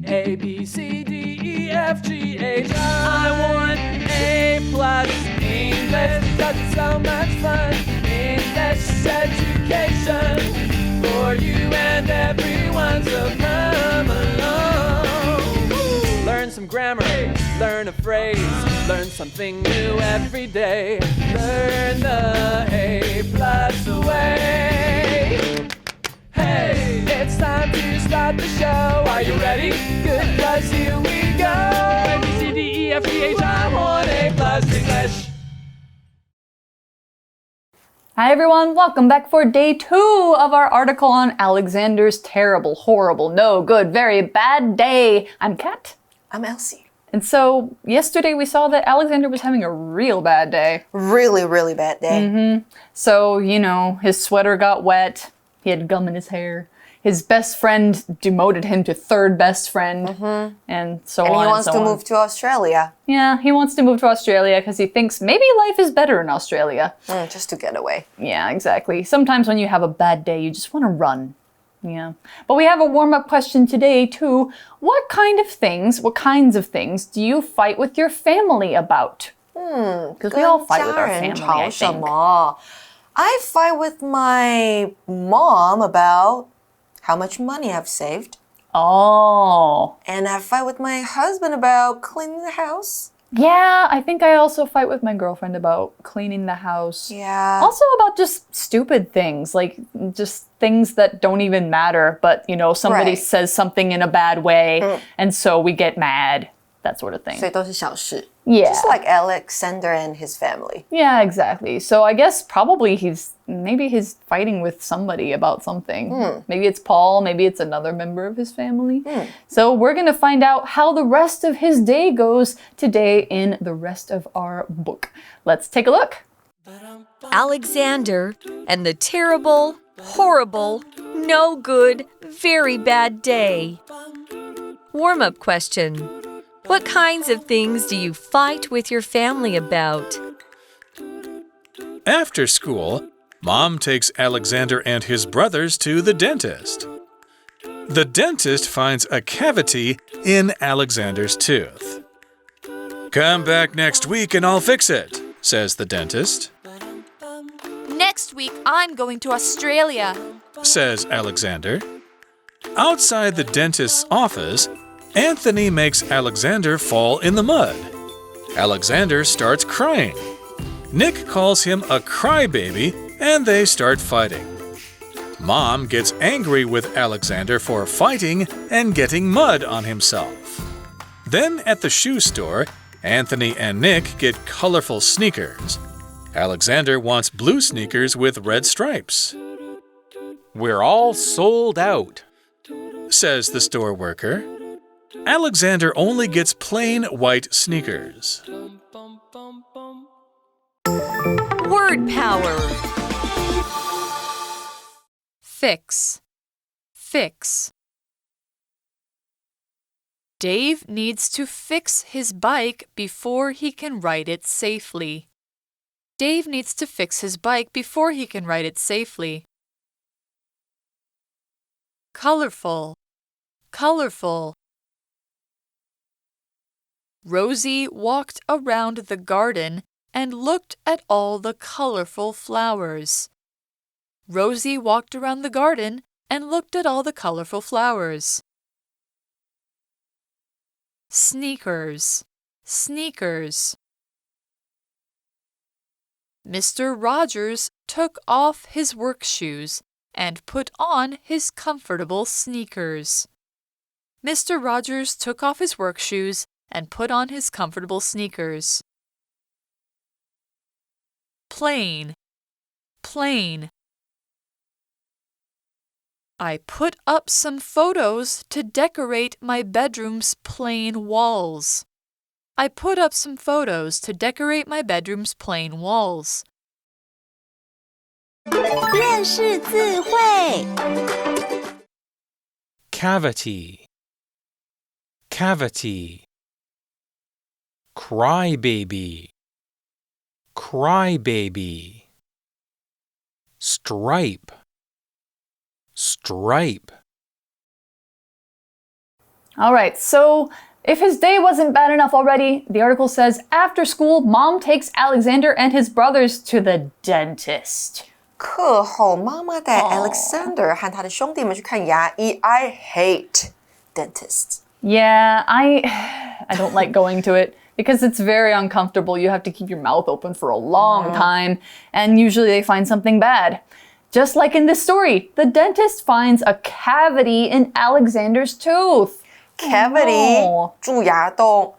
A, B, C, D, E, F, G, H, I want A+. English, that's so much fun. English education for you and everyone, so come along. Learn some grammar, learn a phrase, learn something new every day. Learn the A+ way. Hey, it's time to start the show. Are you ready? Good, 'cause here we go. A, B, C, D, E, F, G, H, I want A+ English. Hi everyone, welcome back for day 2 of our article on Alexander's terrible, horrible, no good, very bad day. I'm Kat. I'm Elsie. And so yesterday we saw that Alexander was having a real bad day. Really, really bad day. So, you know, his sweater got wet, he had gum in his hair. His best friend demoted him to third best friend, and so on and so on. And he wants to move to Australia. Yeah, he wants to move to Australia because he thinks maybe life is better in Australia. Just to get away. Yeah, exactly. Sometimes when you have a bad day, you just want to run. Yeah. But we have a warm-up question today, too. What kinds of things do you fight with your family about? Because we all fight with our family, I think. I fight with my mom about how much money I've saved. Oh. And I fight with my husband about cleaning the house. Yeah, I think I also fight with my girlfriend about cleaning the house. Yeah. Also about just stupid things, like just things that don't even matter, but, you know, somebody says something in a bad way, and so we get mad. That sort of thing. 所以都是小事. Yeah. Just like Alexander and his family. Yeah, exactly. So I guess probably he's fighting with somebody about something. Maybe it's Paul, maybe it's another member of his family. So we're going to find out how the rest of his day goes today in the rest of our book. Let's take a look. Alexander and the terrible, horrible, no good, very bad day. Warm-up question. What kinds of things do you fight with your family about? After school, Mom takes Alexander and his brothers to the dentist. The dentist finds a cavity in Alexander's tooth. Come back next week and I'll fix it, says the dentist. Next week, I'm going to Australia, says Alexander. Outside the dentist's office, Anthony makes Alexander fall in the mud. Alexander starts crying. Nick calls him a crybaby, and they start fighting. Mom gets angry with Alexander for fighting and getting mud on himself. Then at the shoe store, Anthony and Nick get colorful sneakers. Alexander wants blue sneakers with red stripes. We're all sold out, says the store worker. Alexander only gets plain white sneakers. Word power. fix, fix. Dave needs to fix his bike before he can ride it safely. Dave needs to fix his bike before he can ride it safely. Colorful, colorful. Rosie walked around the garden and looked at all the colorful flowers. Rosie walked around the garden and looked at all the colorful flowers. Sneakers, sneakers. Mr. Rogers took off his work shoes and put on his comfortable sneakers. Mr. Rogers took off his work shoes and put on his comfortable sneakers. Plain, plain. I put up some photos to decorate my bedroom's plain walls. I put up some photos to decorate my bedroom's plain walls. 认识字汇 cavity, cavity. Crybaby, crybaby. Stripe, stripe. All right, so if his day wasn't bad enough already, the article says after school, mom takes Alexander and his brothers to the dentist. 课后，妈妈带 Alexander 和他的兄弟们去看牙医。I hate dentists. Yeah, I don't like going to it because it's very uncomfortable. You have to keep your mouth open for a long time, and usually they find something bad. Just like in this story, the dentist finds a cavity in Alexander's tooth. Cavity 蛀牙洞，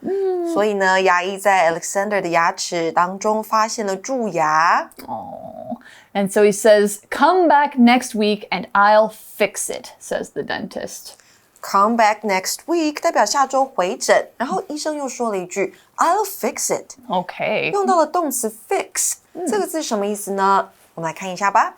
所以呢，牙医在 Alexander 的牙齿当中发现了蛀牙。And so he says, come back next week and I'll fix it, says the dentist. Come back next week 代表下周回诊，然后医生又说了一句 I'll fix it. Okay. 用到了动词 fix，这个字什么意思呢？我们来看一下吧。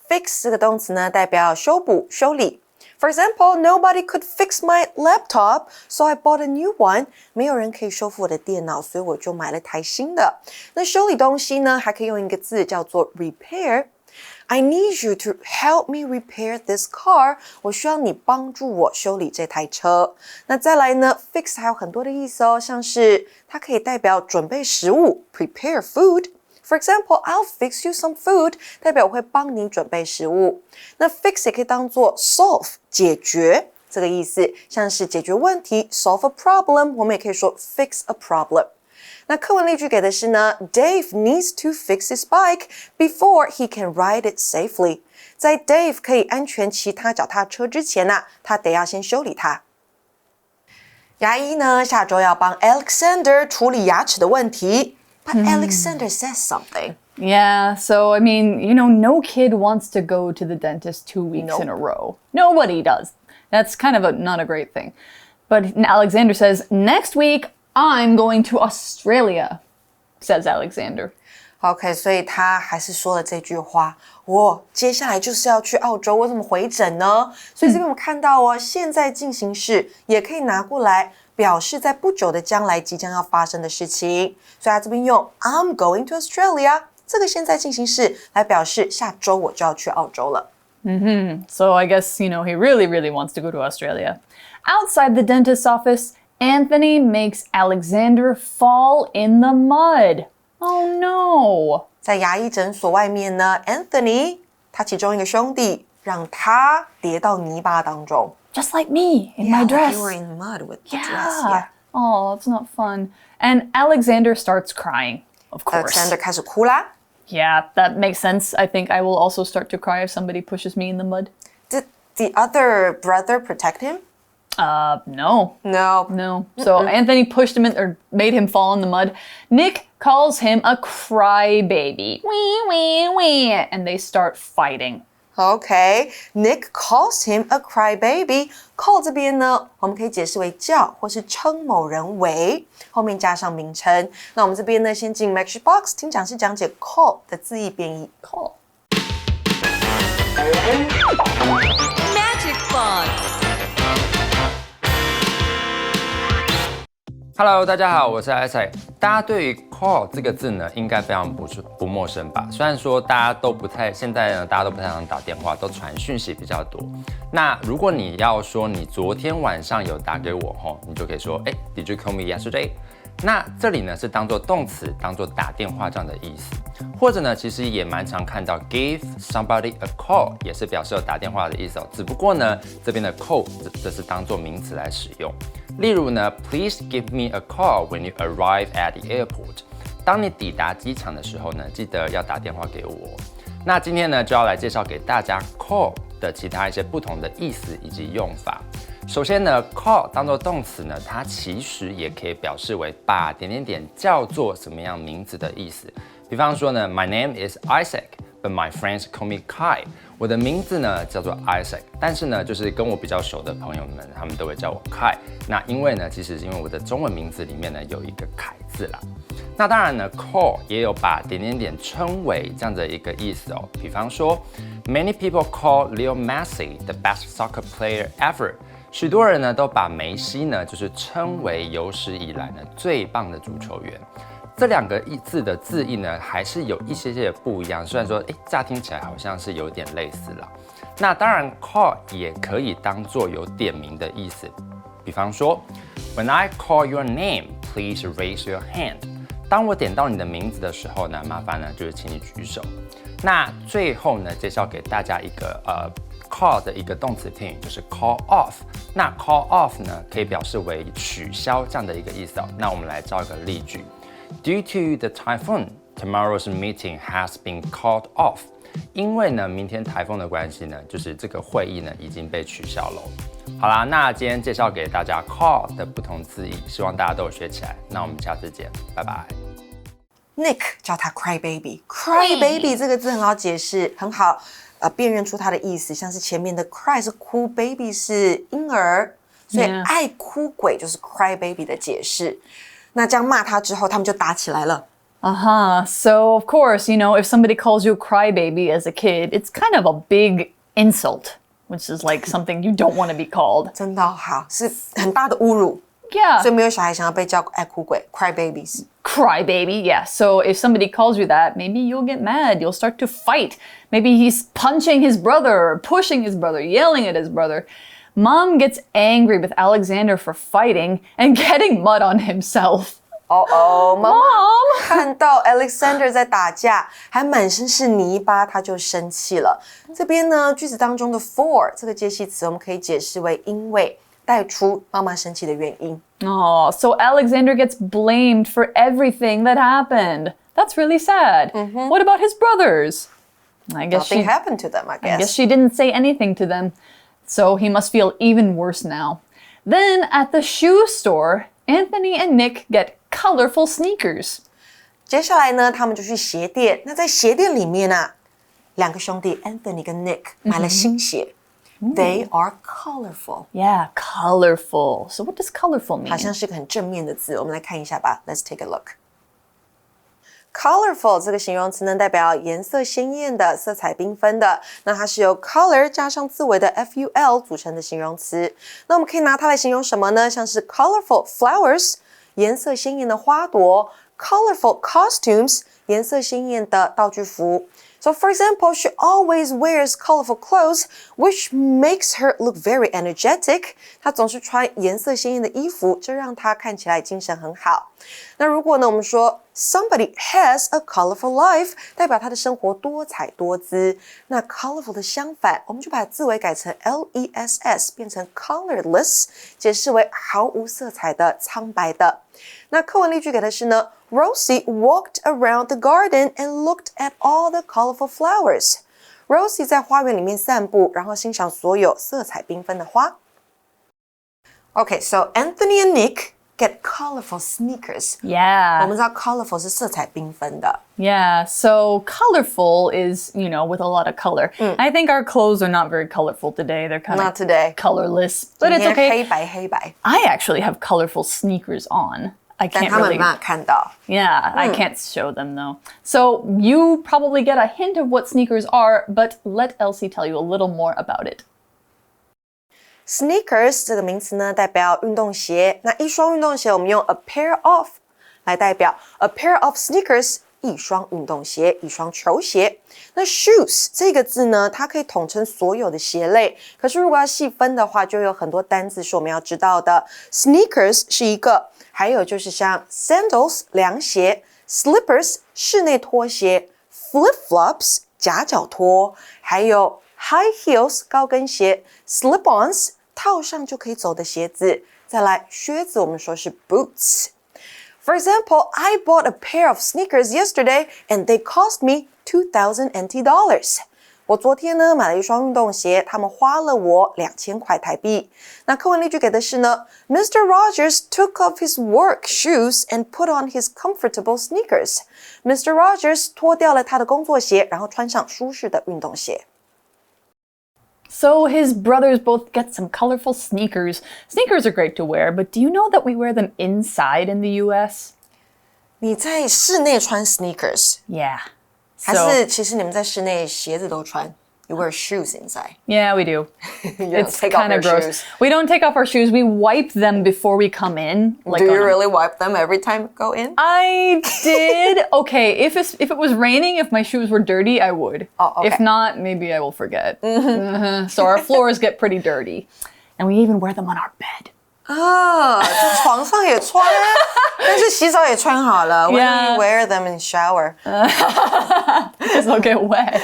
Fix 这个动词呢，代表修补、修理。For example, nobody could fix my laptop, so I bought a new one. 没有人可以修复我的电脑，所以我就买了台新的。那修理东西呢，还可以用一个字叫做 repair。I need you to help me repair this car. 我需要你帮助我修理这台车。那再来呢 ，fix 还有很多的意思哦，像是它可以代表准备食物 ，prepare food。For example, I'll fix you some food. 代表我会帮你准备食物。那 fix 也可以当作 solve 解决这个意思，像是解决问题 solve a problem， 我们也可以说 fix a problem。那课文例句给的是呢 Dave needs to fix his bike before he can ride it safely. 在 Dave 可以安全骑他脚踏车之前啊，他得要先修理它。牙医呢，下周要帮 Alexander 处理牙齿的问题。But Alexander says something. Yeah, so I mean, no kid wants to go to the dentist 2 weeks in a row. Nobody does. That's kind of not a great thing. But Alexander says, next week, I'm going to Australia, says Alexander. OK, 所以他还是说了这句话，我接下来就是要去澳洲，我怎么回诊呢？所以这边我们看到哦，现在进行式也可以拿过来表示在不久的将来即将要发生的事情，所以他这边用 I'm going to Australia 这个现在进行式来表示下周我就要去澳洲了。So I guess, he really, really wants to go to Australia. Outside the dentist's office, Anthony makes Alexander fall in the mud. Oh no! 在牙医诊所外面呢 ，Anthony 他其中一个兄弟让他跌到泥巴当中。Just like me in my dress. You were in the mud with the dress. Yeah. Oh, that's not fun. And Alexander starts crying, of course. Alexander 开始哭啦。Yeah, that makes sense. I think I will also start to cry if somebody pushes me in the mud. Did the other brother protect him? No. No. So Anthony pushed him in, or made him fall in the mud. Nick calls him a crybaby. Wee, wee, wee. And they start fighting. Okay, Nick calls him a crybaby. Call 这边呢，我们可以解释为叫或是称某人为，后面加上名称。那我们这边呢，先进 Magic Box 听讲师讲解 call 的字义变义。Call. Magic Box. Hello， 大家好，我是 Isaac。大家对于 call 这个字呢，应该非常不陌生吧？虽然说大家都不太，现在呢，大家都不太常打电话，都传讯息比较多。那如果你要说你昨天晚上有打给我吼，你就可以说，Did you call me yesterday？ 那这里呢是当做动词，当做打电话这样的意思，或者呢，其实也蛮常看到 give somebody a call， 也是表示有打电话的意思哦。只不过呢，这边的 call 这是当做名词来使用。例如呢 ，Please give me a call when you arrive at the airport。当你抵达机场的时候呢，记得要打电话给我。那今天呢，就要来介绍给大家 call 的其他一些不同的意思以及用法。首先呢 ，call 当做动词呢，它其实也可以表示为把点点点叫做什么样名字的意思。比方说呢 ，My name is Isaac，but my friends call me Kai。我的名字呢叫做 Isaac， 但是呢，就是跟我比较熟的朋友们，他们都会叫我 Kai。那因为呢，其实因为我的中文名字里面呢有一个凯字啦。那当然呢 ，call 也有把点点点称为这样的一个意思哦。比方说 ，Many people call Leo Messi the best soccer player ever。许多人呢都把梅西呢就是称为有史以来呢最棒的足球员。这两个字的字义呢，还是有一些些不一样。虽然说，乍听起来好像是有点类似啦。那当然 ，call 也可以当做有点名的意思。比方说 ，When I call your name, please raise your hand。当我点到你的名字的时候呢，麻烦呢就是请你举手。那最后呢，介绍给大家一个call 的一个动词片语，就是 call off。那 call off 呢，可以表示为取消这样的一个意思哦。那我们来造一个例句。Due to the typhoon, tomorrow's meeting has been called off. 因为呢，明天台风的关系呢，就是这个会议呢已经被取消了。好啦，那今天介绍给大家 call 的不同字义，希望大家都有学起来。那我们下次见，拜拜。Nick 叫他 cry baby，cry baby 这个字很好解释，很好辨认出它的意思，像是前面的 cry 是哭 ，baby 是婴儿，所以爱哭鬼就是 cry baby 的解释。那这样骂他之后，他们就打起来了。So of course, you know, if somebody calls you a crybaby as a kid, it's kind of a big insult, which is like something you don't want to be called. 真的好，是很大的侮辱。Yeah. 所以没有小孩想要被叫爱哭鬼 cry babies。Crybaby, yeah. So if somebody calls you that, maybe you'll get mad. You'll start to fight. Maybe he's punching his brother or pushing his brother, yelling at his brother. Mom gets angry with Alexander for fighting and getting mud on himself. 妈妈看到 Alexander 在打架，还满身是泥巴，他就生气了。这边呢，句子当中的 for 这个介系词，我们可以解释为因为，带出妈妈生气的原因。So Alexander gets blamed for everything that happened. That's really sad. What about his brothers? Nothing happened to them, I guess. I guess she didn't say anything to them. So he must feel even worse now. Then at the shoe store, Anthony and Nick get colorful sneakers. 接下来呢，他们就去鞋店。那在鞋店里面啊，两个兄弟 Anthony 跟 Nick 买了新鞋。They are colorful. Yeah, colorful. So what does colorful mean? 好像是个很正面的字，我们来看一下吧。Let's take a look. Colorful 这个形容词呢，代表颜色鲜艳的、色彩缤纷的。那它是由 color 加上字尾的 ful 组成的形容词。那我们可以拿它来形容什么呢？像是 colorful flowers 颜色鲜艳的花朵 ，colorful costumes 颜色鲜艳的道具服。So for example, she always wears colorful clothes, which makes her look very energetic. 她总是穿颜色鲜艳的衣服，这让她看起来精神很好。那如果呢，我们说 somebody has a colorful life， 代表他的生活多彩多姿。那 colorful 的相反，我们就把字尾改成 less， 变成 colorless， 解释为毫无色彩的、苍白的。那课文例句给的是呢 Rosie walked around the garden and looked at all the colorful flowers. Rosie 在花园里面散步，然后欣赏所有色彩缤纷的花。Okay, so Anthony and Nick get colorful sneakers. Yeah. 我们知道 colorful 是色彩缤纷的。Yeah, so colorful is, you know, with a lot of color. I think our clothes are not very colorful today. They're kind Not today. colorless, but it's 今天 okay. 黑白黑白， I actually have colorful sneakers on. I 但 can't 他们没 really. 办法看到。Yeah, I can't show them though. So you probably get a hint of what sneakers are, but let Elsie tell you a little more about it. Sneakers 这个名词呢，代表运动鞋。那一双运动鞋，我们用 a pair of 来代表 a pair of sneakers， 一双运动鞋，一双球鞋。那 shoes 这个字呢，它可以统称所有的鞋类。可是如果要细分的话，就有很多单字是我们要知道的。Sneakers 是一个，还有就是像 sandals 凉鞋 ，slippers 室内拖鞋 ，flip-flops 夹脚拖，还有 high heels 高跟鞋 ，slip-ons 套上就可以走的鞋子。再来靴子，我们说是 boots。For example, I bought a pair of sneakers yesterday and they cost me $2,000 NT. 我昨天呢买了一双运动鞋，他们花了我2000块台币。那课文例句给的是呢 Mr. Rogers took off his work shoes and put on his comfortable sneakers. Mr. Rogers 脱掉了他的工作鞋，然后穿上舒适的运动鞋。So his brothers both get some colorful sneakers. Sneakers are great to wear, but do you know that we wear them inside in the US? 你在室内穿 sneakers， Yeah. 还是其实你们在室内鞋子都穿 You wear shoes inside. Yeah, we do. It's kind of gross. Shoes. We don't take off our shoes. We wipe them before we come in. Do you really wipe them every time you go in? I did. Okay, if it was raining, if my shoes were dirty, I would. Oh, okay. If not, maybe I will forget. So our floors get pretty dirty. And we even wear them on our bed. 啊，在床上也穿，但是洗澡也穿好了。When Yeah. do you wear them in shower? Because they'll get wet.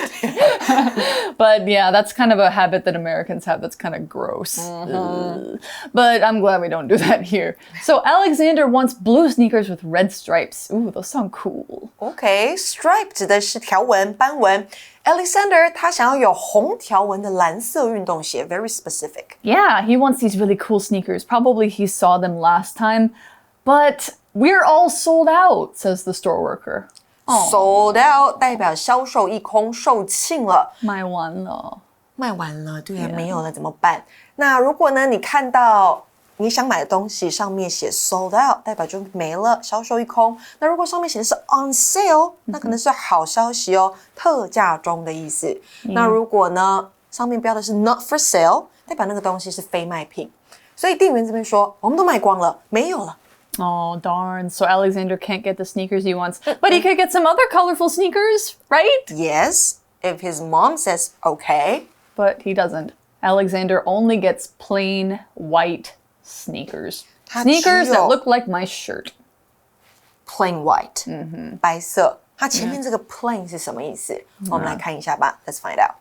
But yeah, that's kind of a habit that Americans have that's kind of gross. Ugh. But I'm glad we don't do that here. So Alexander wants blue sneakers with red stripes. Ooh, those sound cool. OK, stripe 指的是条纹、斑纹。Alexander 他想要有红条纹的蓝色运动鞋 ，very specific. Yeah, he wants these really cool sneakers. Probably he saw them last time. But we're all sold out, says the store worker. Sold out 代表销售一空，售罄了。卖完了。卖完了，对啊，没有了怎么办？那如果呢，你看到你想买的东西上面写 sold out， 代表就没了，销售一空。那如果上面写的是 on sale， 那可能是好消息哦，特价中的意思。那如果呢，上面标的是 not for sale， 代表那个东西是非卖品。所以店员这边说，我们都卖光了，没有了。Oh, darn. So Alexander can't get the sneakers he wants. But he could get some other colorful sneakers, right? Yes, if his mom says okay. But he doesn't. Alexander only gets plain white sneakers. Sneakers that look like my shirt. Plain white. 白色。它前面这个 plain 是什么意思？我们来看一下吧。Let's find out.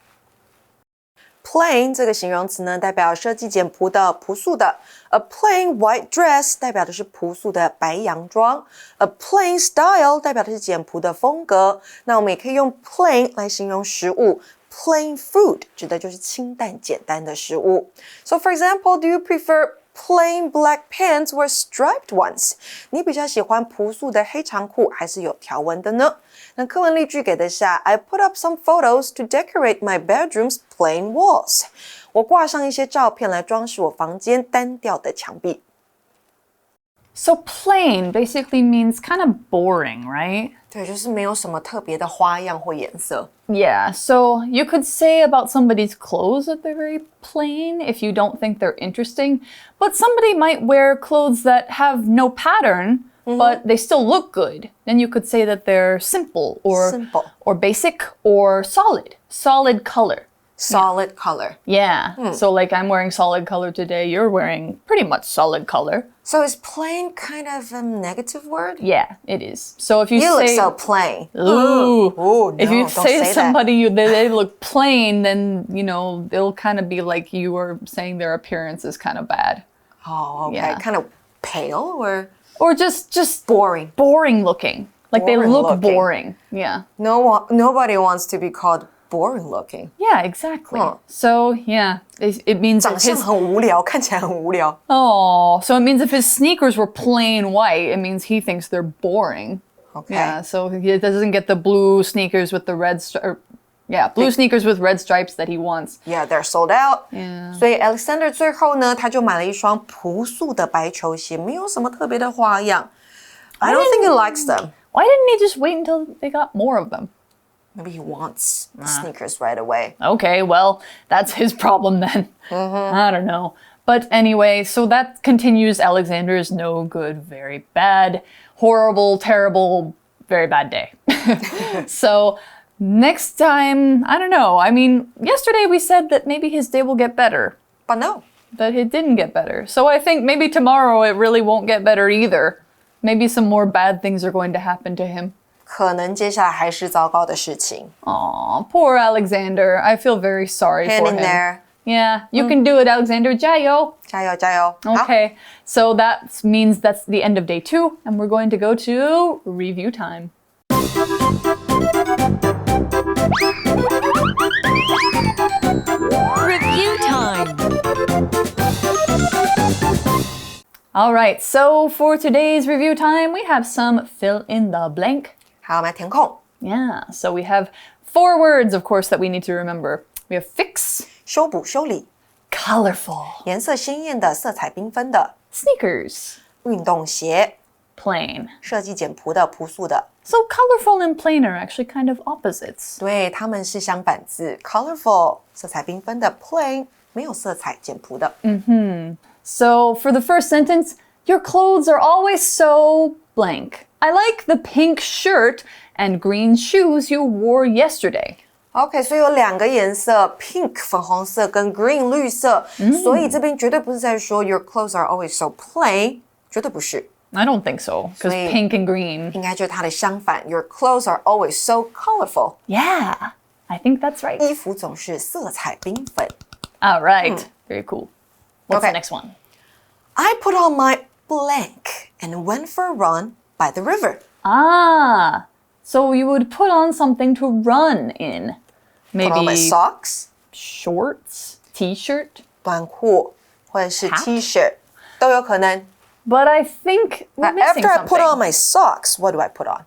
Plain 这个形容词呢，代表设计简朴的、朴素的。A plain white dress 代表的是朴素的白洋装。A plain style 代表的是简朴的风格。那我们也可以用 plain 来形容食物。Plain food 指的就是清淡简单的食物。So for example, do you prefer plain black pants or striped ones? 你比较喜欢朴素的黑长裤还是有条纹的呢？那课文例句给的是I put up some photos to decorate my bedroom's plain walls. 我挂上一些照片来装饰我房间单调的墙壁。So plain basically means kind of boring, right? 对，就是没有什么特别的花样或颜色。Yeah, so you could say about somebody's clothes that they're very plain if you don't think they're interesting, but somebody might wear clothes that have no pattern, but they still look good. Then you could say that they're simple or basic or solid color. Solid color. Yeah, so like I'm wearing solid color today, you're wearing pretty much solid color. So is plain kind of a negative word? Yeah, it is. So if you You say... look so plain. Ooh. Oh, no, if you don't say to say somebody they look plain, then, you know, they'll kind of be like you are saying their appearance is kind of bad. Oh, okay. Yeah. Kind of pale Or just boring. boring looking. Like they Boring look looking. boring. Yeah. Nobody wants to be called boring looking. Yeah, exactly. Huh. So, yeah, it means 长 that 相 his... 很无聊，看起来很无聊。 Oh, so it means if his sneakers were plain white, it means he thinks they're boring. Okay. Yeah, so he doesn't get the blue sneakers with the red blue sneakers with red stripes that he wants. Yeah, they're sold out. Yeah. 所以 Alexander 最后呢，他就买了一双朴素的白球鞋，没有什么特别的花样。I don't think he likes them. Why didn't he just wait until they got more of them? Maybe he wants sneakers right away. Okay, well, that's his problem then. I don't know. But anyway, so that continues Alexander's no good, very bad, horrible, terrible, very bad day. So next time, I don't know. I mean, yesterday we said that maybe his day will get better. But no. But it didn't get better. So I think maybe tomorrow it really won't get better either. Maybe some more bad things are going to happen to him. 可能接下来还是糟糕的事情。 Aw, poor Alexander. I feel very sorry Hang for in him. there. Yeah, you can do it, Alexander. 加油. 加油，加油。好 Okay, so that means that's the end of day 2, and we're going to go to review time. Review time. All right, so for today's review time, we have some fill in the blank. 好，我们来填空。 Yeah, so we have 4 words, of course, that we need to remember. We have fix, 修补、修理， colorful, 颜色鲜艳的、色彩缤纷的 sneakers, 运动鞋， plain. 设计简朴的、朴素的。 So colorful and plain are actually kind of opposites. 对，它们是相反字 ，colorful 色彩缤纷的 ，plain 没有色彩、简朴的。So for the first sentence, your clothes are always so blank. I like the pink shirt and green shoes you wore yesterday. OK， 所以有2个颜色 ，pink 粉红色跟 green 绿色，所以这边绝对不是在说 your clothes are always so plain，绝对不是。 I don't think so, because 所以 pink and green. 应该就是它的相反 ，your clothes are always so colorful。 Yeah, I think that's right. 衣服总是色彩缤纷。 All right, very cool. What's Okay. the next one? I put on my blank and went for a run by the river. Ah, so you would put on something to run in. Put on my Maybe socks, shorts, t-shirt. 短裤或者是 T-shirt 都有可能。 But I think we're But missing after I put on something. my socks, what do I put on?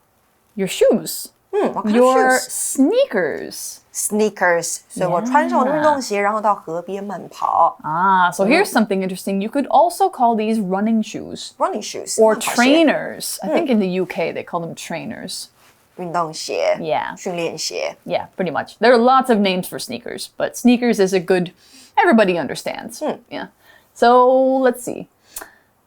Your shoes. What kind Your of shoes? sneakers. Sneakers. 所以我穿上我的运动鞋，然后到河边慢跑。 Ah, so here's something interesting. You could also call these running shoes Running shoes or 慢跑鞋 trainers. I think in the UK they call them trainers. 运动鞋 Yeah. 训练鞋。 Yeah, pretty much. There are lots of names for sneakers, but sneakers is a good, everybody understands. Yeah. So let's see.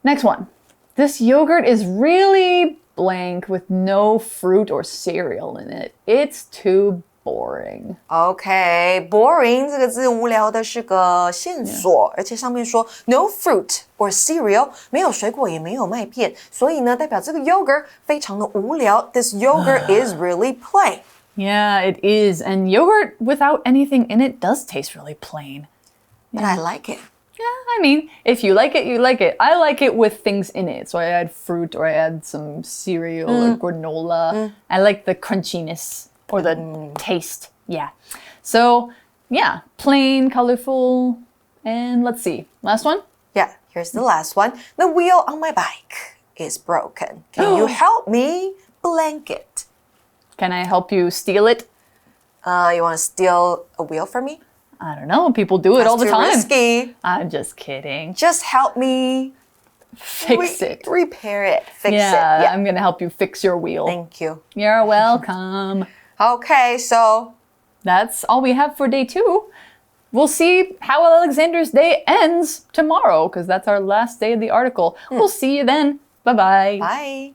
Next one. This yogurt is really blank with no fruit or cereal in it. It's too boring. OK，boring 这个字无聊的是个线索，而且上面说 no fruit or cereal， 没有水果也没有麦片，所以呢，代表这个 yogurt 非常的无聊。This yogurt is really plain. Yeah, it is. And yogurt without anything in it does taste really plain. But I like it. Yeah, I mean, if you like it, you like it. I like it with things in it. So I add fruit or I add some cereal or granola. I like the crunchiness or the taste. Yeah. So, yeah, plain, colorful. And let's see. Last one? Yeah, here's the last one. The wheel on my bike is broken. Can you help me blank it? Can I help you steal it? You want to steal a wheel from me? I don't know. People do it all the That's time. too risky. I'm just kidding. Just help me Fix it. repair it. Fix Yeah, it. Yeah. I'm going to help you fix your wheel. Thank you. You're welcome. Okay, so That's all we have for day 2. We'll see how Alexander's day ends tomorrow because that's our last day of the article. We'll see you then. Bye-bye. bye.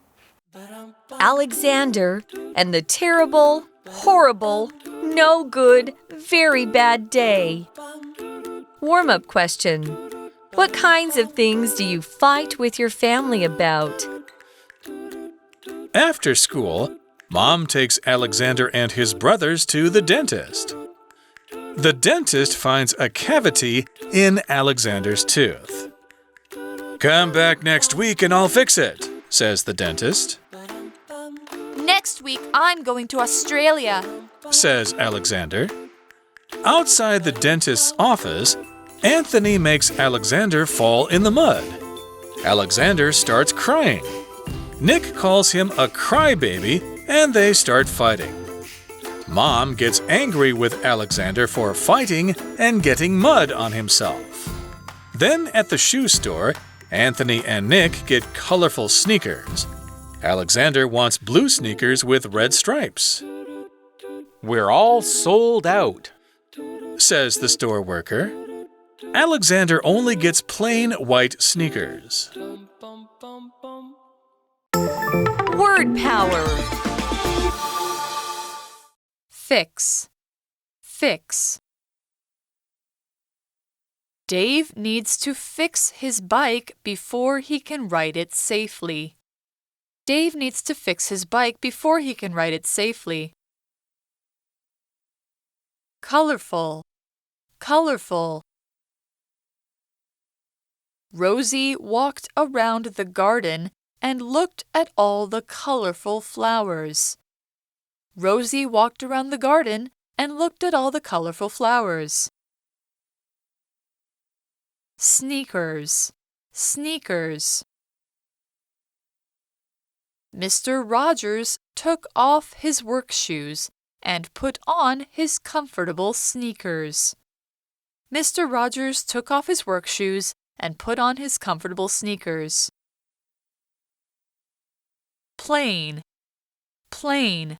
Alexander and the terrible, horrible, no good, very bad day. Warm-up question. What kinds of things do you fight with your family about? After school, Mom takes Alexander and his brothers to the dentist. The dentist finds a cavity in Alexander's tooth. Come back next week and I'll fix it, says the dentist. Next week, I'm going to Australia. Says Alexander. Outside the dentist's office, Anthony makes Alexander fall in the mud. Alexander starts crying. Nick calls him a crybaby and they start fighting. Mom gets angry with Alexander for fighting and getting mud on himself. Then at the shoe store, Anthony and Nick get colorful sneakers. Alexander wants blue sneakers with red stripes. We're all sold out. Says the store worker. Alexander only gets plain white sneakers. Word power. Fix. Fix. Dave needs to fix his bike before he can ride it safely. Dave needs to fix his bike before he can ride it safely. Colorful. Colorful. Rosie walked around the garden and looked at all the colorful flowers. Rosie walked around the garden and looked at all the colorful flowers. Sneakers. Sneakers. Mr. Rogers took off his work shoes and put on his comfortable sneakers. Mr. Rogers took off his work shoes and put on his comfortable sneakers. plain, plain.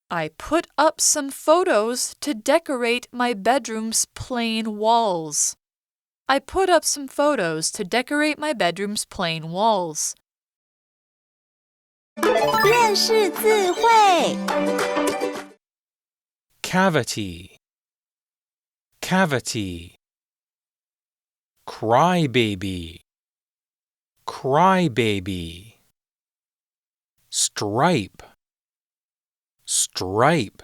I put up some photos to decorate my bedroom's plain walls. I put up some photos to decorate my bedroom's plain walls. 认识字汇 Cavity, cavity. Crybaby, crybaby. Stripe, stripe.